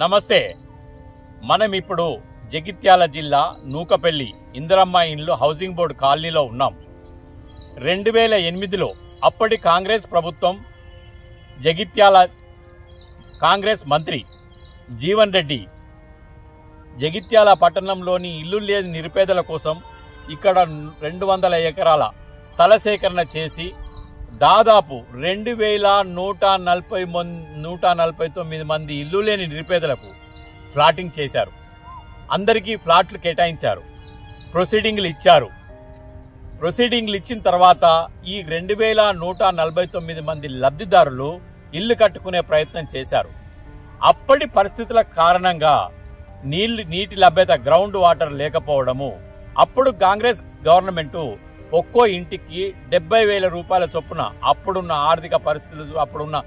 నమస్తే. మనం ఇప్పుడు జగిత్యాల జిల్లా నూకపల్లి ఇందిరమ్మ ఇండ్లు హౌసింగ్ బోర్డు కాలనీలో ఉన్నాం. 2008లో అప్పటి కాంగ్రెస్ ప్రభుత్వం జగిత్యాల కాంగ్రెస్ మంత్రి జీవన్ రెడ్డి జగిత్యాల పట్టణంలోని ఇల్లు లేని నిరుపేదల కోసం ఇక్కడ 200 ఎకరాల స్థల సేకరణ చేసి దాదాపు 2149 మంది ఇల్లు లేని నిరుపేదలకు ఫ్లాటింగ్ చేశారు. అందరికీ ఫ్లాట్లు కేటాయించారు. ప్రొసీడింగ్లు ఇచ్చారు. ప్రొసీడింగ్లు ఇచ్చిన తర్వాత ఈ 2149 మంది లబ్ధిదారులు ఇల్లు కట్టుకునే ప్రయత్నం చేశారు. అప్పటి పరిస్థితుల కారణంగా నీటి లభ్యత, గ్రౌండ్ వాటర్ లేకపోవడము, అప్పుడు కాంగ్రెస్ గవర్నమెంట్ ఒక్కో ఇంటికి 70,000 రూపాయల చొప్పున అప్పుడున్న ఆర్థిక పరిస్థితులు, అప్పుడున్న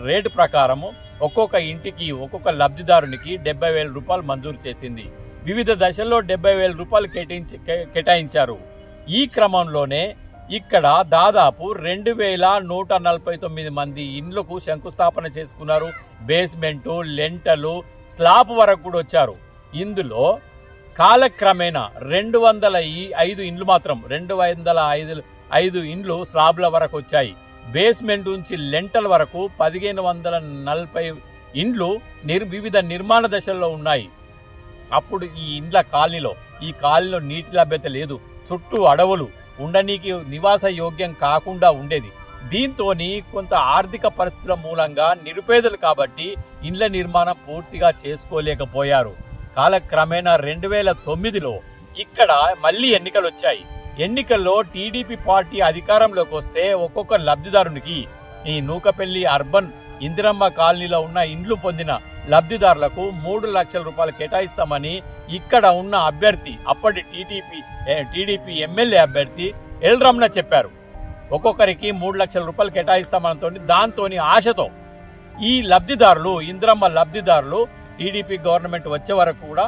రేటు ప్రకారము ఒక్కొక్క ఇంటికి, ఒక్కొక్క లబ్ధిదారునికి 70,000 రూపాయలు మంజూరు చేసింది. వివిధ దశల్లో 70,000 రూపాయలు కేటాయించారు. ఈ క్రమంలోనే ఇక్కడ దాదాపు 2,149 మంది ఇండ్లకు శంకుస్థాపన చేసుకున్నారు. బేస్మెంటు, లెంటలు, స్లాబ్ వరకు కూడా వచ్చారు. ఇందులో కాలక్రమేణా 205 ఇండ్లు మాత్రం 205 ఇండ్లు స్లాబ్ల వరకు వచ్చాయి. బేస్మెంట్ నుంచి లెంటల్ వరకు 1540 ఇండ్లు వివిధ నిర్మాణ దశల్లో ఉన్నాయి. అప్పుడు ఈ ఇండ్ల కాలనీలో నీటి లభ్యత లేదు. చుట్టూ అడవులు, ఉండనీకి నివాస యోగ్యం కాకుండా ఉండేది. దీంతో కొంత ఆర్థిక పరిస్థితుల మూలంగా నిరుపేదలు కాబట్టి ఇండ్ల నిర్మాణం పూర్తిగా చేసుకోలేకపోయారు. కాలక్రమేణా 2009లో ఇక్కడ మళ్ళీ ఎన్నికలు వచ్చాయి. ఎన్నికల్లో టీడీపీ పార్టీ అధికారంలోకి వస్తే ఒక్కొక్క లబ్ధిదారునికి ఈ నూకపల్లి అర్బన్ ఇందిరమ్మ కాలనీలో ఉన్న ఇండ్లు పొందిన లబ్ధిదారులకు 3 లక్షల రూపాయలు కేటాయిస్తామని ఇక్కడ ఉన్న అభ్యర్థి, అప్పటి టీడీపీ ఎమ్మెల్యే అభ్యర్థి ఎల్ రమణ చెప్పారు. ఒక్కొక్కరికి 3 లక్షల రూపాయలు కేటాయిస్తామనతో దాంతో ఆశతో ఈ లబ్ధిదారులు, ఇందిరమ్మ లబ్ధిదారులు టీడీపీ గవర్నమెంట్ వచ్చే వరకు కూడా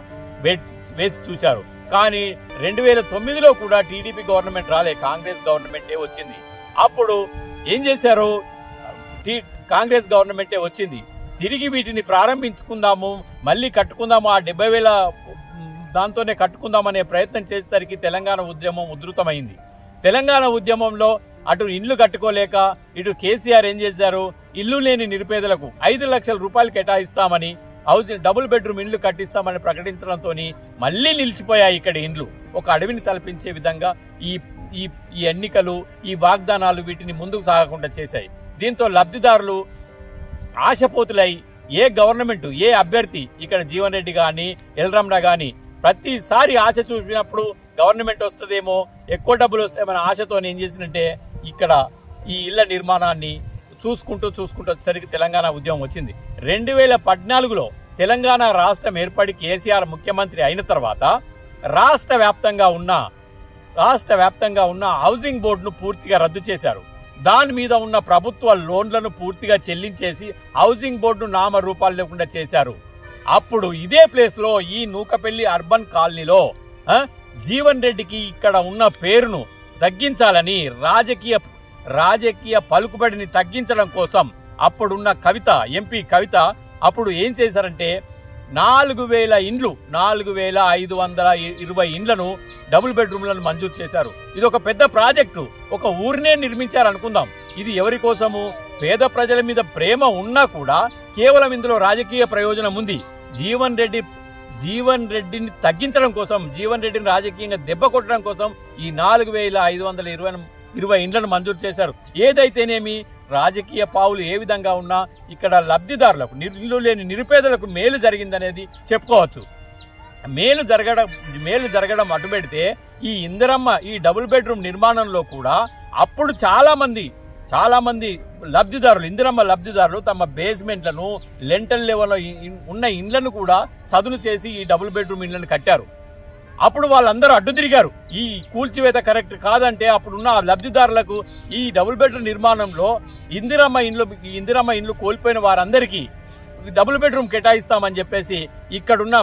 వేసి చూశారు. కానీ 2009లో కూడా టీడీపీ గవర్నమెంట్ రాలే, కాంగ్రెస్ గవర్నమెంటే వచ్చింది. అప్పుడు ఏం చేశారు? కాంగ్రెస్ గవర్నమెంటే వచ్చింది. తిరిగి వీటిని ప్రారంభించుకుందాము, మళ్ళీ కట్టుకుందాము, ఆ 70,000 దాంతోనే కట్టుకుందామనే ప్రయత్నం చేసేసరికి తెలంగాణ ఉద్యమం ఉధృతమైంది. తెలంగాణ ఉద్యమంలో అటు ఇండ్లు కట్టుకోలేక ఇటు కేసీఆర్ ఏం చేశారు? ఇల్లు లేని నిరుపేదలకు 5 లక్షల రూపాయలు కేటాయిస్తామని, డబుల్ బెడ్రూమ్ ఇండ్లు కట్టిస్తామని ప్రకటించడంతో మళ్లీ నిలిచిపోయాయి ఇక్కడ ఇండ్లు. ఒక అడవిని తలపించే విధంగా ఈ ఎన్నికలు, ఈ వాగ్దానాలు వీటిని ముందుకు సాగకుండా చేశాయి. దీంతో లబ్ధిదారులు ఆశపోతులై ఏ గవర్నమెంట్, ఏ అభ్యర్థి, ఇక్కడ జీవన్ రెడ్డి గాని ఎల్ రమణ గాని ప్రతిసారి ఆశ చూపినప్పుడు గవర్నమెంట్ వస్తుందేమో, ఎక్కువ డబ్బులు వస్తాయన్న ఆశతో ఏం చేసిందంటే ఇక్కడ ఈ ఇళ్ల నిర్మాణాన్ని చూసుకుంటూ వచ్చేసరికి తెలంగాణ ఉద్యమం వచ్చింది. 2014లో తెలంగాణ రాష్ట్రం ఏర్పడి కేసీఆర్ ముఖ్యమంత్రి అయిన తర్వాత రాష్ట్ర వ్యాప్తంగా ఉన్న హౌసింగ్ బోర్డును పూర్తిగా రద్దు చేశారు. దాని మీద ఉన్న ప్రభుత్వ లోన్లను పూర్తిగా చెల్లించేసి హౌసింగ్ బోర్డును నామరూపాలు లేకుండా చేశారు. అప్పుడు ఇదే ప్లేస్ లో ఈ నూకపల్లి అర్బన్ కాలనీలో జీవన్ రెడ్డికి ఇక్కడ ఉన్న పేరును తగ్గించాలని, రాజకీయ పలుకుబడిని తగ్గించడం కోసం అప్పుడున్న ఎంపీ కవిత అప్పుడు ఏం చేశారంటే 4,000 ఇండ్లు, 4,520 ఇండ్లను డబుల్ బెడ్రూమ్లను మంజూరు చేశారు. ఇది ఒక పెద్ద ప్రాజెక్టు, ఒక ఊరినే నిర్మించారు అనుకుందాం. ఇది ఎవరి కోసము? పేద ప్రజల మీద ప్రేమ ఉన్నా కూడా కేవలం ఇందులో రాజకీయ ప్రయోజనం ఉంది. జీవన్ రెడ్డిని తగ్గించడం కోసం, జీవన్ రెడ్డిని రాజకీయంగా దెబ్బ కొట్టడం కోసం ఈ 4,520 ఇండ్లను మంజూరు చేశారు. ఏదైతేనేమి రాజకీయ పావులు ఏ విధంగా ఉన్నా ఇక్కడ లబ్ధిదారులకు, ఇల్లు లేని నిరుపేదలకు మేలు జరిగిందనేది చెప్పుకోవచ్చు. మేలు జరగడం అటు పెడితే ఈ ఇందిరమ్మ, ఈ డబుల్ బెడ్రూమ్ నిర్మాణంలో కూడా అప్పుడు చాలా మంది లబ్ధిదారులు, ఇందిరమ్మ లబ్ధిదారులు తమ బేస్మెంట్లను, లెంటల్ లెవెల్లో ఉన్న ఇండ్లను కూడా చదును చేసి ఈ డబుల్ బెడ్రూమ్ ఇండ్లను కట్టారు. అప్పుడు వాళ్ళందరూ అడ్డు తిరిగారు. ఈ కూల్చివేత కరెక్ట్ కాదంటే అప్పుడున్న లబ్ధిదారులకు ఈ డబుల్ బెడ్రూమ్ నిర్మాణంలో ఇందిరమ్మ ఇండ్లు కోల్పోయిన వారందరికీ డబుల్ బెడ్రూమ్ కేటాయిస్తామని చెప్పేసి ఇక్కడున్న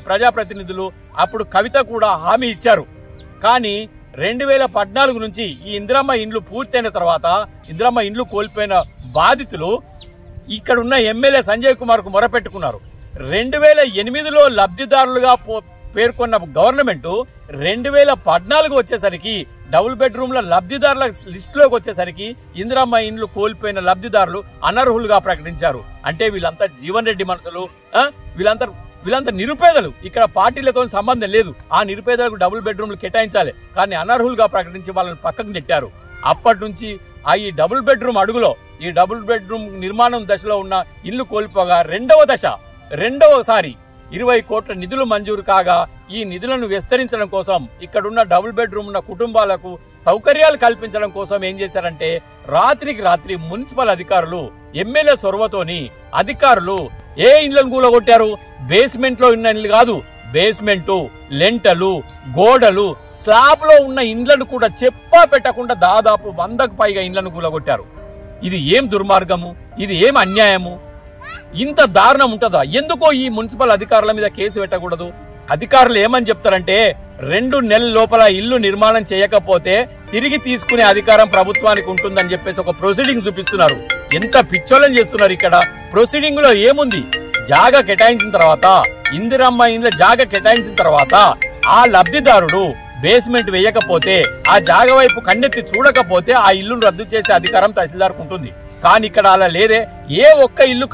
ప్రజాప్రతినిధులు, అప్పుడు కవిత కూడా హామీ ఇచ్చారు. కానీ 2014 నుంచి ఈ ఇందిరమ్మ ఇండ్లు పూర్తయిన తర్వాత ఇందిరమ్మ ఇండ్లు కోల్పోయిన బాధితులు ఇక్కడున్న ఎమ్మెల్యే సంజయ్ కుమార్ కు మొరపెట్టుకున్నారు. 2008లో లబ్ధిదారులుగా పేర్కొన్న గవర్నమెంట్ 2014 వచ్చేసరికి డబుల్ బెడ్రూమ్ల లబ్ధిదారుల లిస్టులోకి వచ్చేసరికి ఇందిరమ్మ ఇండ్లు కోల్పోయిన లబ్ధిదారులు అనర్హులుగా ప్రకటించారు. అంటే వీళ్ళంతా జీవన్ రెడ్డి మనుషులు, వీళ్ళంతా నిరుపేదలు. ఇక్కడ పార్టీలతో సంబంధం లేదు. ఆ నిరుపేదలకు డబుల్ బెడ్రూమ్లు కేటాయించాలి, కానీ అనర్హులుగా ప్రకటించి వాళ్ళని పక్కకు నెట్టారు. అప్పటి నుంచి ఈ డబుల్ బెడ్రూమ్ అడుగులో ఈ డబుల్ బెడ్రూమ్ నిర్మాణం దశలో ఉన్న ఇల్లు కోల్పోగా రెండవసారి 20 కోట్ల నిధులు మంజూరు కాగా ఈ నిధులను విస్తరించడం కోసం ఇక్కడున్న డబుల్ బెడ్రూమ్ ఉన్న కుటుంబాలకు సౌకర్యాలు కల్పించడం కోసం ఏం చేశారంటే రాత్రికి రాత్రి మున్సిపల్ అధికారులు ఎమ్మెల్యే చొరవతోని అధికారులు ఏ ఇళ్లను కూలగొట్టారు? బేస్మెంట్ లో ఉన్న ఇల్లు కాదు, బేస్మెంట్, లెంటలు, గోడలు, స్లాబ్ లో ఉన్న ఇండ్లను కూడా చెప్పా పెట్టకుండా దాదాపు 100కు పైగా ఇండ్లను కూలగొట్టారు. ఇది ఏం దుర్మార్గము, ఇది ఏం అన్యాయము, ఇంత దారుణం ఉంటుందా? ఎందుకో ఈ మున్సిపల్ అధికారుల మీద కేసు పెట్టకూడదు? అధికారులు ఏమని చెప్తారంటే 2 నెలల లోపల ఇల్లు నిర్మాణం చేయకపోతే తిరిగి తీసుకునే అధికారం ప్రభుత్వానికి ఉంటుందని చెప్పేసి ఒక ప్రొసీడింగ్ చూపిస్తున్నారు. ఎంత పిచ్చోళం చేస్తున్నారు ఇక్కడ. ప్రొసీడింగ్ లో ఏముంది? జాగా కేటాయించిన తర్వాత, ఇందిరమ్మ ఇండ్ల జాగా కేటాయించిన తర్వాత ఆ లబ్ధిదారుడు బేస్మెంట్ వేయకపోతే, ఆ జాగా వైపు కన్నెత్తి చూడకపోతే ఆ ఇల్లును రద్దు చేసే అధికారం తహసీల్దార్కు ఉంటుంది. కానీ ఇక్కడ అలా లేదే. ఏ ఒక్క ఇల్లు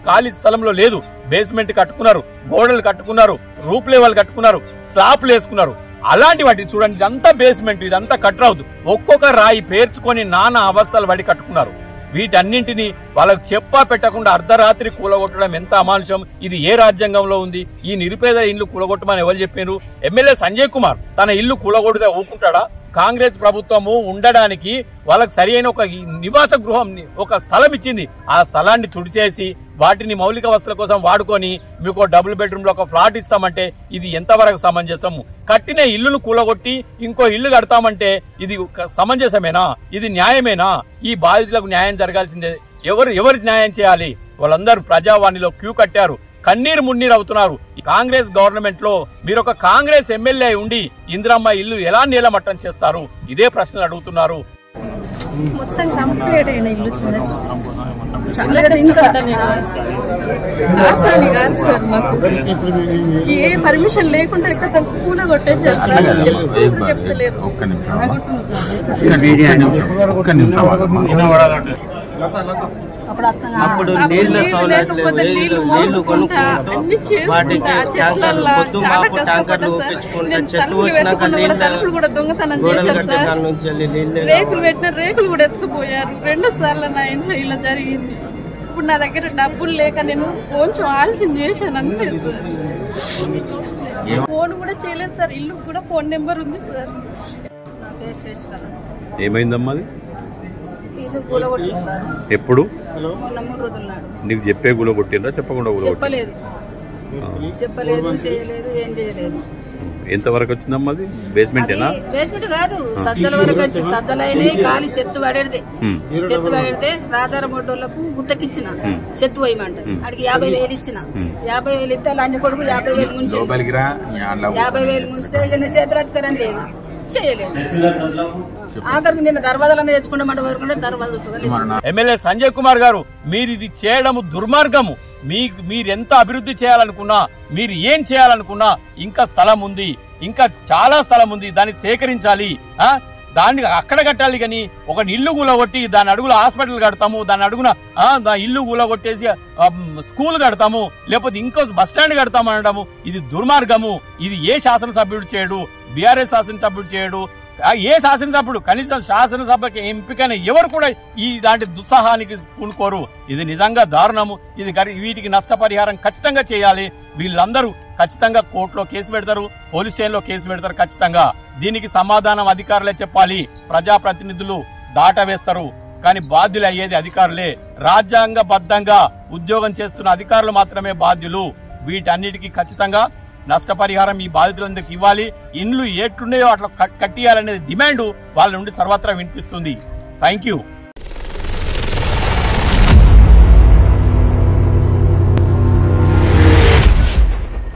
ఖాళీ స్థలంలో లేదు. బేస్మెంట్ కట్టుకున్నారు, గోడలు కట్టుకున్నారు, రూప్ లెవెల్ కట్టుకున్నారు, స్లాబ్లు వేసుకున్నారు. అలాంటి వాటిని చూడండి, ఇదంతా బేస్మెంట్, ఇదంతా కట్టర్ హౌస్. ఒక్కొక్క రాయి పేర్చుకొని నానా అవస్థలు పడి కట్టుకున్నారు. వీటన్నింటినీ వాళ్ళకు చెప్పా పెట్టకుండా అర్ధరాత్రి కూలగొట్టడం ఎంత అమానుషం! ఇది ఏ రాజ్యాంగంలో ఉంది? ఈ నిరుపేద ఇల్లు కూలగొట్టమని ఎవరు చెప్పారు? ఎమ్మెల్యే సంజయ్ కుమార్ తన ఇల్లు కూలగొడితే ఊరుకుంటాడా? కాంగ్రెస్ ప్రభుత్వము ఉండడానికి వాళ్ళకి సరైన ఒక నివాస గృహం, ఒక స్థలం ఇచ్చింది. ఆ స్థలాన్ని తుడిచేసి వాటిని మౌలిక వసతుల కోసం వాడుకొని మీకు డబుల్ బెడ్రూమ్ లో ఒక ఫ్లాట్ ఇస్తామంటే ఇది ఎంతవరకు సమంజసము? కట్టిన ఇల్లును కూలగొట్టి ఇంకో ఇల్లు కడతామంటే ఇది సమంజసమేనా? ఇది న్యాయమేనా? ఈ బాధితులకు న్యాయం జరగాల్సిందే. ఎవరు న్యాయం చేయాలి? వాళ్ళందరూ ప్రజావాణిలో క్యూ కట్టారు, కన్నీరు మున్నీరు అవుతున్నారు. ఈ కాంగ్రెస్ గవర్నమెంట్ లో మీరు ఒక కాంగ్రెస్ ఎమ్మెల్యే ఉండి ఇందిరమ్మ ఇల్లు ఎలా నీలమట్టం చేస్తారు? ఇదే ప్రశ్నలు అడుగుతున్నారు. మొత్తం కంప్లీట్ అయిన ఇల్లు సార్. ఇంకా ఆసాని కాదు సార్, మాకు ఏ పర్మిషన్ లేకుండా ఇక్కడ కూల కొట్టేశారు సార్. చెప్తలేరు. అప్పుడు నీళ్ల సౌలభ్యం నీళ్లు కొనుక్కుంటూ వాటికి ట్యాంకర్లు పొద్దు మాపు ట్యాంకర్లు ఊపించుకుంటూ చెట్టు వచ్చినాక నీళ్ళు గోడలు కట్టే దాని నుంచి వెళ్ళి నీళ్ళు రేకులు పెట్టిన రేకులు కూడా ఎత్తుకుపోయారు. 2 సార్లు నా ఇంట్లో ఇలా జరిగింది. ఇప్పుడు నా దగ్గర డబ్బులు లేక నేను కొంచెం ఆలస్యం చేశాను అంతే సార్. ఫోన్ కూడా చేయలేదు సార్. ఇల్లు కూడా ఫోన్ నెంబర్ ఉంది సార్. ఏమైందమ్మా? ఇది కూలగొట్టింది సార్. ఎప్పుడు? మొన్న 3 రోజుల నాడు. నీకు చెప్పే కూలగొట్టిండ్రా? చెప్పకుండా చెప్పలేదు, చేయలేదు, ఏం చేయలేదు. ఎంతవరకు వచ్చిందమ్మా? అది బేస్మెంటేనా? బేస్మెంట్ కాదు, సజ్జల వరకు వచ్చి సజ్జలైన ఖాళీ చెత్త పడేడితే రాధార మొడ్డోళ్లకు గుత్తకిచ్చిన చెత్త వేయమంట. అడిగి 50,000 ఇచ్చిన. 50,000 ఇస్తే లంచ కొడుకు 50,000 ముంచి 50,000 ముంచితే చేతురాధికారం లేదు, చేయలేదు. ఆఖరికి నిన్న దర్వాజాలనే తెచ్చుకుంటామంటే వరకు దర్వాజా. ఎమ్మెల్యే సంజయ్ కుమార్ గారు, మీరు ఇది చేయడము దుర్మార్గము. మీరెంత అభివృద్ధి చేయాలనుకున్నా, మీరు ఏం చేయాలనుకున్నా ఇంకా స్థలం ఉంది, ఇంకా చాలా స్థలం ఉంది. దాన్ని సేకరించాలి, దాన్ని అక్కడ కట్టాలి. కానీ ఒక ఇల్లు కూలగొట్టి దాని అడుగుల హాస్పిటల్ కడతాము, దాని అడుగున ఇల్లు కూలగొట్టేసి స్కూల్ కడతాము, లేకపోతే ఇంకో బస్ స్టాండ్ కడతాము అనడము ఇది దుర్మార్గము. ఇది ఏ శాసనసభ్యుడు చేయడు, బీఆర్ఎస్ శాసనసభ్యుడు చేయడు, ఏ శాసనసభ్యుడు, కనీసం శాసనసభకి ఎంపికైన ఎవరు కూడా ఇలాంటి దుస్సాహానికి పూనుకోరు. ఇది నిజంగా దారుణము. ఇది వీటికి నష్టపరిహారం ఖచ్చితంగా చేయాలి. వీళ్ళందరూ ఖచ్చితంగా కోర్టులో కేసు పెడతారు, పోలీస్ స్టేషన్లో కేసు పెడతారు. ఖచ్చితంగా దీనికి సమాధానం అధికారులే చెప్పాలి. ప్రజాప్రతినిధులు దాట వేస్తారు, కానీ బాధ్యులు అయ్యేది అధికారులే. రాజ్యాంగబద్ధంగా ఉద్యోగం చేస్తున్న అధికారులు మాత్రమే బాధ్యులు. వీటన్నిటికీ ఖచ్చితంగా నష్టపరిహారం ఈ బాధితులందరికీ ఇవ్వాలి. ఇండ్లు ఎట్లున్నాయో అట్లా కట్టియాలనే డిమాండ్ వాళ్ళ నుండి సర్వత్రా వినిపిస్తుంది. Thank you.